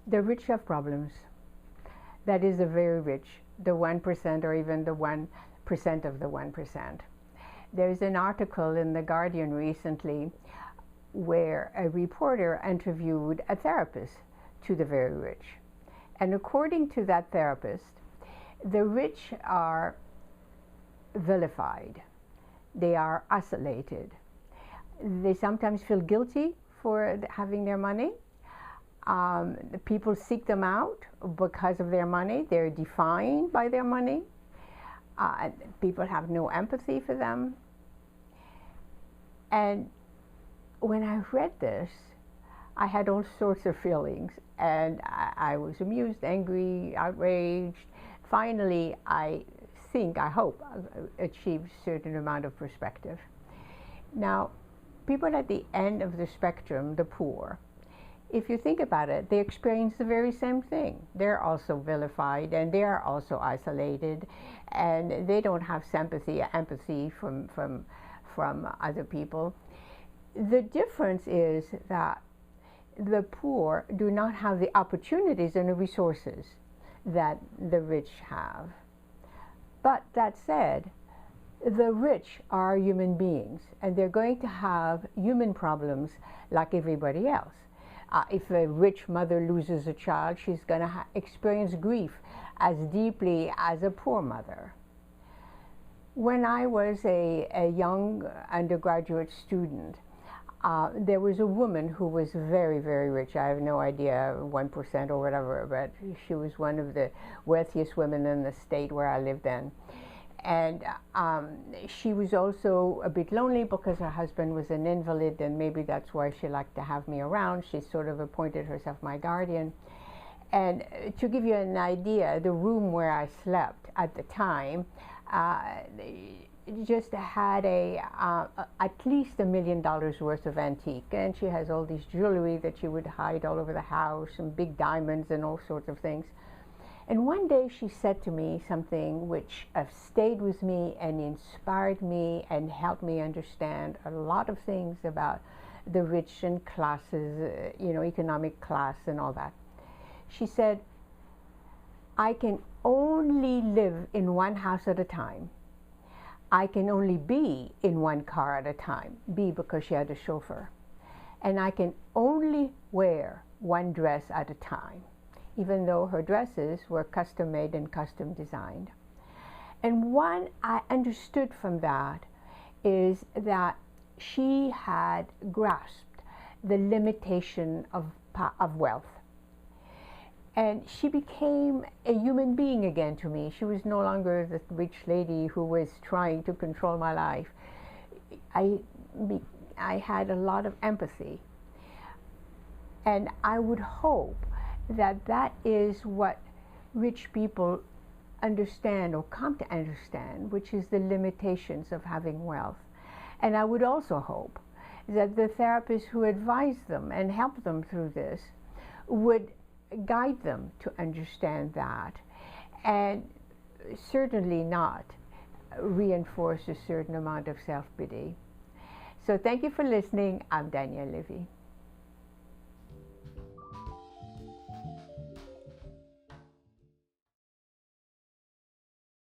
The rich have problems. That is the very rich, the 1% or even the 1% of the 1%. There's an article in The Guardian recently where a reporter interviewed a therapist to the very rich. And according to that therapist, the rich are vilified. They are isolated. They sometimes feel guilty for having their money. People seek them out because of their money. They're defined by their money. People have no empathy for them. And when I read this, I had all sorts of feelings, and I was amused, angry, outraged. Finally, I hope, achieved a certain amount of perspective. Now, people at the end of the spectrum, the poor, if you think about it, they experience the very same thing. They're also vilified, and they are also isolated, and they don't have sympathy or empathy from other people. The difference is that the poor do not have the opportunities and the resources that the rich have. But that said, the rich are human beings, and they're going to have human problems like everybody else. If a rich mother loses a child, she's going to experience grief as deeply as a poor mother. When I was a young undergraduate student, there was a woman who was very, very rich. I have no idea, 1% or whatever, but she was one of the wealthiest women in the state where I lived in. And she was also a bit lonely because her husband was an invalid, and maybe that's why she liked to have me around. She sort of appointed herself my guardian. And to give you an idea, the room where I slept at the time just had at least $1 million worth of antique, and she has all these jewelry that she would hide all over the house, and big diamonds and all sorts of things. And one day she said to me something which stayed with me and inspired me and helped me understand a lot of things about the rich and classes, economic class and all that. She said, "I can only live in one house at a time. I can only be in one car at a time." Be because she had a chauffeur. "And I can only wear one dress at a time," even though her dresses were custom made and custom designed. And what I understood from that is that she had grasped the limitation of wealth. And she became a human being again to me. She was no longer the rich lady who was trying to control my life. I had a lot of empathy. And I would hope that that is what rich people understand or come to understand, which is the limitations of having wealth. And I would also hope that the therapists who advise them and help them through this would guide them to understand that, and certainly not reinforce a certain amount of self-pity. So thank you for listening. I'm Danielle Levy.